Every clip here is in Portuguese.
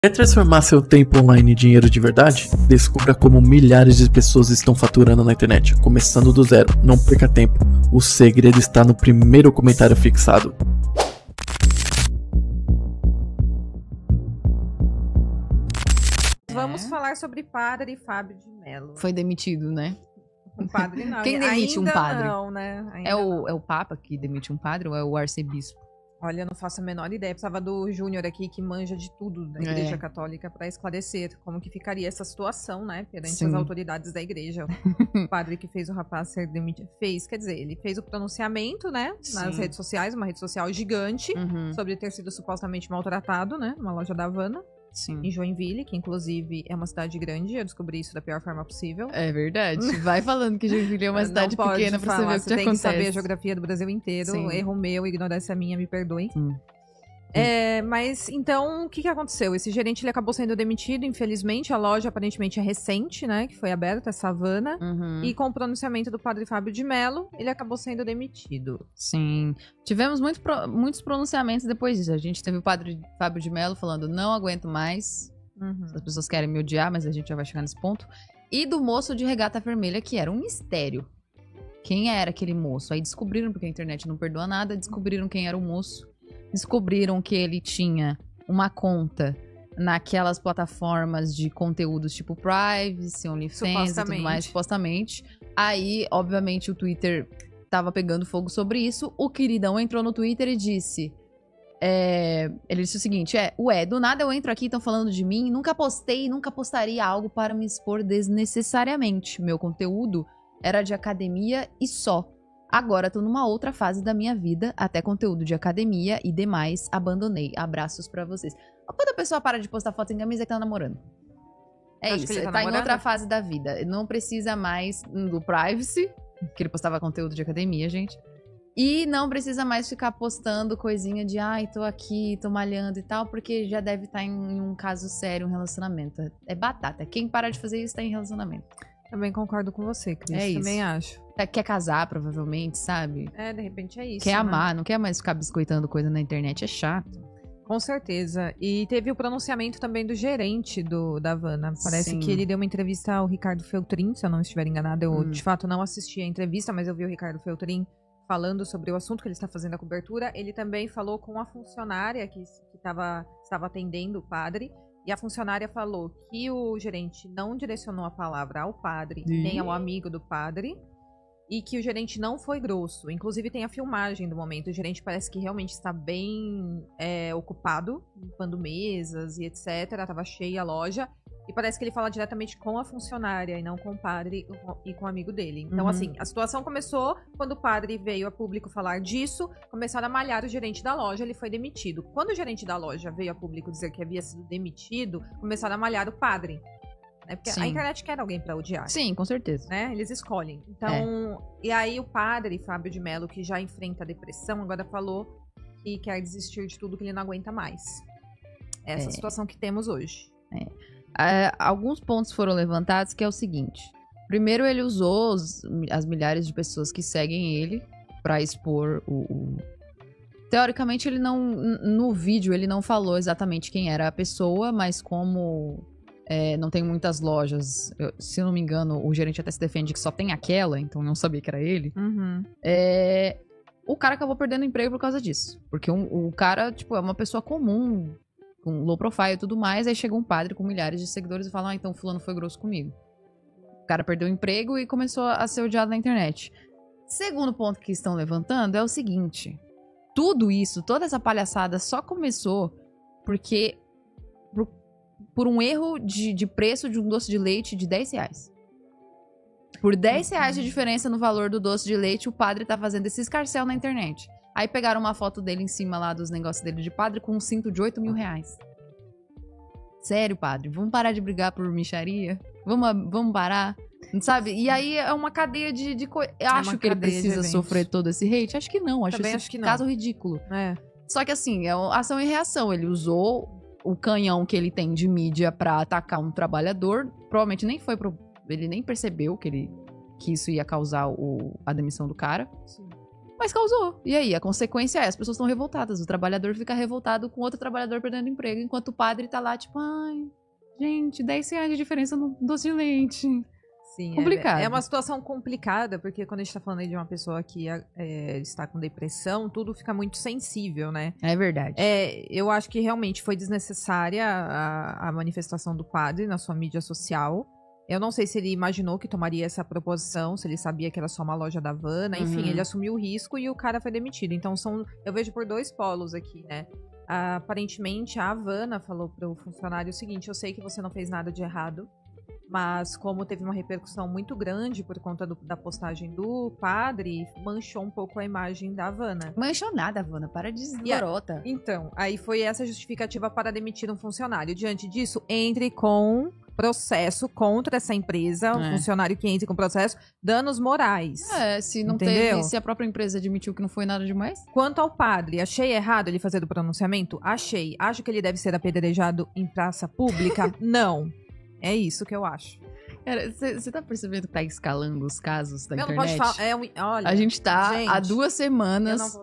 Quer transformar seu tempo online em dinheiro de verdade? Descubra como milhares de pessoas estão faturando na internet, começando do zero. Não perca tempo. O segredo está no primeiro comentário fixado. Vamos falar sobre Padre Fábio de Mello. Foi demitido, né? Um padre não. Quem demite ainda um padre? Não, né? Ainda É não. o Papa que demite um padre ou é o arcebispo? Olha, eu não faço a menor ideia. Precisava do Júnior aqui, que manja de tudo da Igreja Católica, para esclarecer como que ficaria essa situação, né? Perante as autoridades da Igreja. O padre que fez o rapaz ser demitido. Quer dizer, ele fez o pronunciamento, né? Nas redes sociais, uma rede social gigante, sobre ter sido supostamente maltratado, né? Numa loja da Havana. Sim. Em Joinville, que inclusive é uma cidade grande. Eu descobri isso da pior forma possível. É verdade. Vai falando que Joinville é uma cidade pequena pra você ver o que você tem acontece. que saber a geografia do Brasil inteiro. Sim. Erro meu, ignorância minha, me perdoem. Mas então, o que aconteceu? Esse gerente ele acabou sendo demitido, infelizmente. A loja aparentemente é recente, né? Que foi aberta, essa Havana. E com o pronunciamento do padre Fábio de Mello, ele acabou sendo demitido. Sim. Tivemos muitos pronunciamentos depois disso. A gente teve o padre Fábio de Mello falando, não aguento mais. As pessoas querem me odiar, mas a gente já vai chegar nesse ponto. E do moço de regata vermelha, que era um mistério. Quem era aquele moço? Aí descobriram, porque a internet não perdoa nada, descobriram quem era o moço. Descobriram que ele tinha uma conta naquelas plataformas de conteúdos tipo Privacy, OnlyFans e tudo mais, supostamente. Aí, obviamente, o Twitter tava pegando fogo sobre isso. O queridão entrou no Twitter e disse... ele disse o seguinte, do nada eu entro aqui, estão falando de mim, nunca postei, nunca postaria algo para me expor desnecessariamente. Meu conteúdo era de academia e só. Agora tô numa outra fase da minha vida, até conteúdo de academia e demais, abandonei. Abraços pra vocês. Quando a pessoa para de postar foto em camisa, é que tá namorando. É isso, ele tá em outra fase da vida. Não precisa mais do privacy, que ele postava conteúdo de academia, gente. E não precisa mais ficar postando coisinha de ai, tô aqui, tô malhando e tal, porque já deve estar em um caso sério, um relacionamento. É batata. Quem para de fazer isso tá em relacionamento. Também concordo com você, Cris. É isso. Também acho. Quer casar, provavelmente, sabe? De repente é isso. Quer amar, né? não quer mais ficar biscoitando coisa na internet, é chato. Com certeza. E teve o pronunciamento também do gerente da Havana. Parece que ele deu uma entrevista ao Ricardo Feltrin, se eu não estiver enganada. Eu, de fato, não assisti a entrevista, mas eu vi o Ricardo Feltrin falando sobre o assunto que ele está fazendo a cobertura. Ele também falou com a funcionária que estava atendendo o padre. E a funcionária falou que o gerente não direcionou a palavra ao padre, nem ao amigo do padre, e que o gerente não foi grosso. Inclusive tem a filmagem do momento. O gerente parece que realmente está bem ocupado, limpando mesas e etc. Estava cheia a loja. E parece que ele fala diretamente com a funcionária e não com o padre e com o amigo dele. Então, assim, a situação começou quando o padre veio a público falar disso, começaram a malhar o gerente da loja, ele foi demitido. Quando o gerente da loja veio a público dizer que havia sido demitido, começaram a malhar o padre. Né? Porque a internet quer alguém pra odiar. Sim, com certeza. Né? Eles escolhem. Então, e aí o padre Fábio de Mello, que já enfrenta a depressão, agora falou que quer desistir de tudo, que ele não aguenta mais. Essa é a situação que temos hoje. Alguns pontos foram levantados, que é o seguinte. Primeiro, ele usou as milhares de pessoas que seguem ele pra expor Teoricamente, ele não... No vídeo, ele não falou exatamente quem era a pessoa, mas como não tem muitas lojas, se eu não me engano, o gerente até se defende que só tem aquela, então não sabia que era ele. O cara acabou perdendo emprego por causa disso. Porque o cara, tipo, é uma pessoa comum, com low profile e tudo mais, aí chega um padre com milhares de seguidores e fala, então fulano foi grosso comigo. O cara perdeu o emprego e começou a ser odiado na internet. Segundo ponto que estão levantando é o seguinte, tudo isso, toda essa palhaçada só começou porque por um erro de preço de um doce de leite de R$10. Por R$10 de diferença no valor do doce de leite, o padre tá fazendo esse escarcéu na internet. Aí pegaram uma foto dele em cima lá dos negócios dele de padre com um cinto de R$8 mil. Sério, padre? Vamos parar de brigar por mixaria? Vamos parar? Sabe? E aí é uma cadeia de coisa. Eu acho que ele precisa sofrer todo esse hate? Acho que não. Acho esse caso ridículo. Só que assim, é ação e reação. Ele usou o canhão que ele tem de mídia pra atacar um trabalhador. Provavelmente nem foi ele nem percebeu que isso ia causar a demissão do cara. Sim. mas causou. E aí, a consequência é, as pessoas estão revoltadas. O trabalhador fica revoltado com outro trabalhador perdendo emprego, enquanto o padre tá lá, tipo, ai, gente, R$10 de diferença no doce de leite. Sim, complicado. É uma situação complicada, porque quando a gente tá falando aí de uma pessoa que está com depressão, tudo fica muito sensível, né? É verdade. Eu acho que realmente foi desnecessária a manifestação do padre na sua mídia social. Eu não sei se ele imaginou que tomaria essa proposição, se ele sabia que era só uma loja da Havana. Enfim, ele assumiu o risco e o cara foi demitido. Então, eu vejo por dois polos aqui, né? Aparentemente, a Havana falou pro funcionário o seguinte: eu sei que você não fez nada de errado, mas como teve uma repercussão muito grande por conta da postagem do padre, manchou um pouco a imagem da Havana. Manchou nada, Havana, para de desgarota. Então, aí foi essa justificativa para demitir um funcionário. Diante disso, entre com processo contra essa empresa, um funcionário que entre com processo, danos morais. Se não teve, se a própria empresa admitiu que não foi nada demais. Quanto ao padre, achei errado ele fazer do pronunciamento? Achei. Acho que ele deve ser apedrejado em praça pública? Não. É isso que eu acho. Você tá percebendo que tá escalando os casos da internet? Não pode falar. Olha, a gente tá há 2 semanas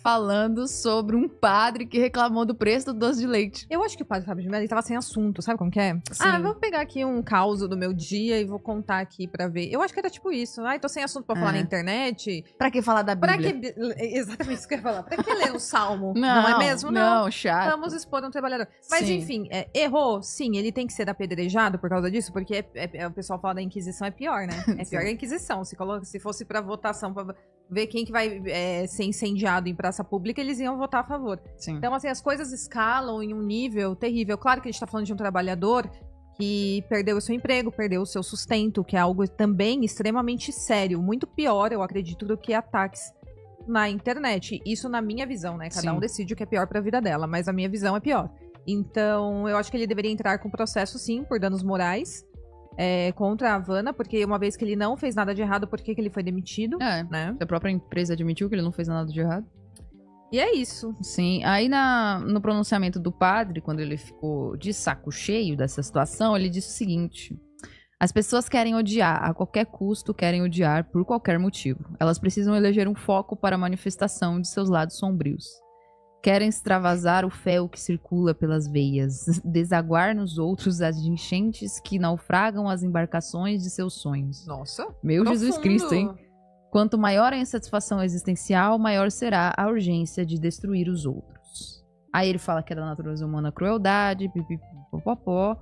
falando sobre um padre que reclamou do preço do doce de leite. Eu acho que o padre Fábio de Mello tava sem assunto, sabe como que é? Sim. Vou pegar aqui um caos do meu dia e vou contar aqui pra ver. Eu acho que era tipo isso. Tô sem assunto pra falar na internet. Pra que falar da Bíblia? Exatamente isso que eu ia falar. Pra que ler o Salmo? Não é mesmo? Não, chato. Vamos expor um trabalhador. Mas enfim, errou. Sim, ele tem que ser apedrejado por causa disso, porque o pessoal fala da Inquisição é pior, né? É pior que a Inquisição. Se fosse pra votação, pra ver quem que vai ser incendiado em praça pública, eles iam votar a favor. Sim. Então, assim, as coisas escalam em um nível terrível. Claro que a gente tá falando de um trabalhador que perdeu o seu emprego, perdeu o seu sustento, que é algo também extremamente sério. Muito pior, eu acredito, do que ataques na internet. Isso na minha visão, né? Cada um decide o que é pior pra vida dela, mas a minha visão é pior. Então, eu acho que ele deveria entrar com processo, sim, por danos morais. Contra a Havana, porque uma vez que ele não fez nada de errado, por que ele foi demitido? Né? A própria empresa admitiu que ele não fez nada de errado. E é isso. Sim, aí no pronunciamento do padre, quando ele ficou de saco cheio dessa situação, ele disse o seguinte: as pessoas querem odiar, a qualquer custo querem odiar por qualquer motivo. Elas precisam eleger um foco para a manifestação de seus lados sombrios. Querem extravasar o fel que circula pelas veias, desaguar nos outros as enchentes que naufragam as embarcações de seus sonhos. Nossa, meu profundo. Jesus Cristo, hein? Quanto maior a insatisfação existencial, maior será a urgência de destruir os outros. Aí ele fala que é da natureza humana a crueldade, pipipipopopó.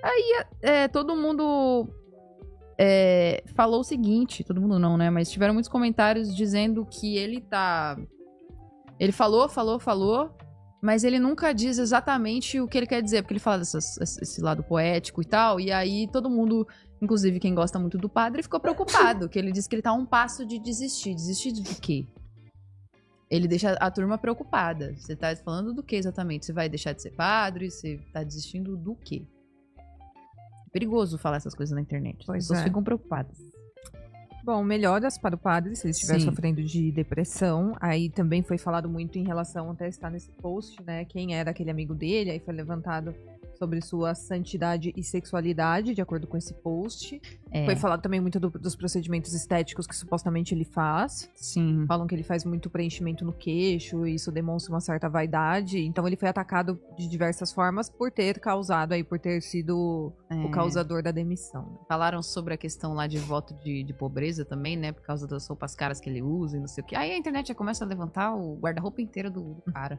Aí todo mundo falou o seguinte, todo mundo não, né? Mas tiveram muitos comentários dizendo que ele tá... Ele falou, mas ele nunca diz exatamente o que ele quer dizer, porque ele fala desse lado poético e tal, e aí todo mundo, inclusive quem gosta muito do padre, ficou preocupado, que ele diz que ele tá a um passo de desistir. Desistir de quê? Ele deixa a turma preocupada. Você tá falando do que exatamente? Você vai deixar de ser padre? Você tá desistindo do quê? É perigoso falar essas coisas na internet. As pessoas ficam preocupadas. Bom, melhoras para o padre, se ele estiver sofrendo de depressão. Aí também foi falado muito em relação, até está nesse post, né? Quem era aquele amigo dele, aí foi levantado sobre sua santidade e sexualidade, de acordo com esse post. Foi falado também muito dos procedimentos estéticos que supostamente ele faz. Sim. Falam que ele faz muito preenchimento no queixo, e isso demonstra uma certa vaidade. Então ele foi atacado de diversas formas por ter causado aí, por ter sido o causador da demissão. Né? Falaram sobre a questão lá de voto de pobreza também, né? Por causa das roupas caras que ele usa e não sei o que. Aí a internet já começa a levantar o guarda-roupa inteiro do cara.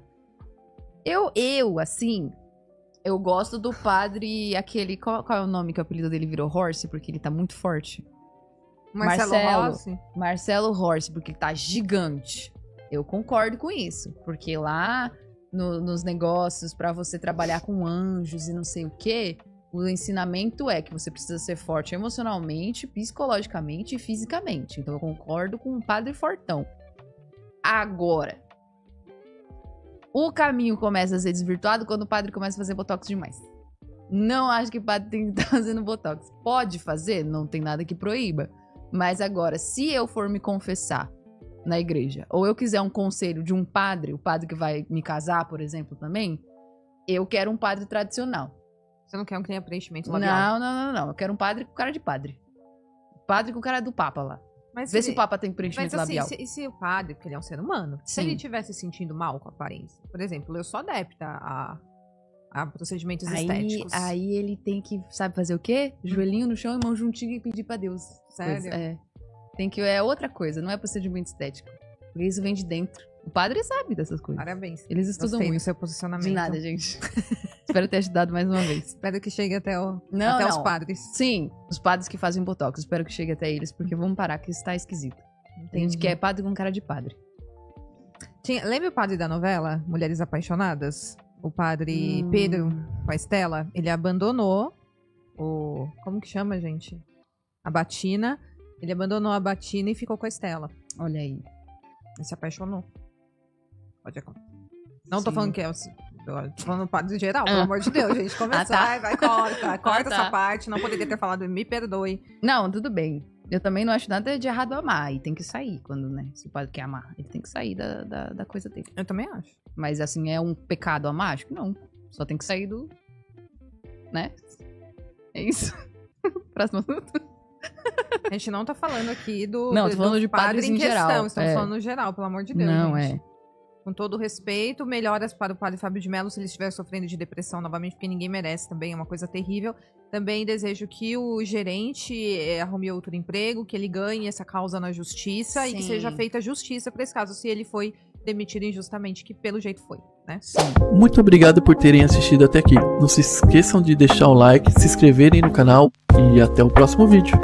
Assim... Eu gosto do padre, aquele... Qual é o nome que o apelido dele virou? Horse, porque ele tá muito forte. Marcelo Horse, porque ele tá gigante. Eu concordo com isso. Porque lá nos negócios, pra você trabalhar com anjos e não sei o quê, o ensinamento é que você precisa ser forte emocionalmente, psicologicamente e fisicamente. Então eu concordo com o padre fortão. Agora... O caminho começa a ser desvirtuado quando o padre começa a fazer botox demais. Não acho que o padre tem que estar fazendo botox. Pode fazer, não tem nada que proíba. Mas agora, se eu for me confessar na igreja, ou eu quiser um conselho de um padre, o padre que vai me casar, por exemplo, também, eu quero um padre tradicional. Você não quer um que tenha preenchimento labial? Não. Eu quero um padre com cara de padre. Padre com cara do Papa lá. Vê se o Papa tem preenchimento labial. E se o padre, porque ele é um ser humano, se ele estivesse se sentindo mal com a aparência, por exemplo, eu sou adepta a procedimentos estéticos. Aí ele tem que, sabe fazer o quê? Joelhinho no chão e mão juntinho e pedir pra Deus. Sério? É outra coisa, não é procedimento estético. Porque isso vem de dentro. O padre sabe dessas coisas. Parabéns. Eles estudam muito. Do seu posicionamento. De nada, gente. Espero ter ajudado mais uma vez. Espero que chegue até os padres. Sim, os padres que fazem botox. Espero que chegue até eles, porque vamos parar, que isso tá esquisito. Tem gente que é padre com cara de padre. Lembra o padre da novela Mulheres Apaixonadas? O padre Pedro com a Estela? Ele abandonou como que chama, gente? A batina. Ele abandonou a batina e ficou com a Estela. Olha aí. Ele se apaixonou. Pode acontecer. Não tô falando que é... Tô falando do padre geral, pelo amor de Deus, gente. Começar, vai, corta essa parte. Não poderia ter falado, me perdoe. Não, tudo bem. Eu também não acho nada de errado amar. E tem que sair quando, né? Se o padre quer amar, ele tem que sair da coisa dele. Eu também acho. Mas, assim, é um pecado amar? Acho que não. Só tem que sair do... Né? É isso. Próximo assunto. A gente não tá falando aqui do... Não, tô falando de padres em geral. Estamos falando no geral, pelo amor de Deus, não, gente. Com todo o respeito, melhoras para o padre Fábio de Mello se ele estiver sofrendo de depressão novamente, porque ninguém merece também, é uma coisa terrível. Também desejo que o gerente arrume outro emprego, que ele ganhe essa causa na justiça e que seja feita justiça para esse caso, se ele foi demitido injustamente, que pelo jeito foi, né? Sim. Muito obrigado por terem assistido até aqui. Não se esqueçam de deixar o like, se inscreverem no canal e até o próximo vídeo.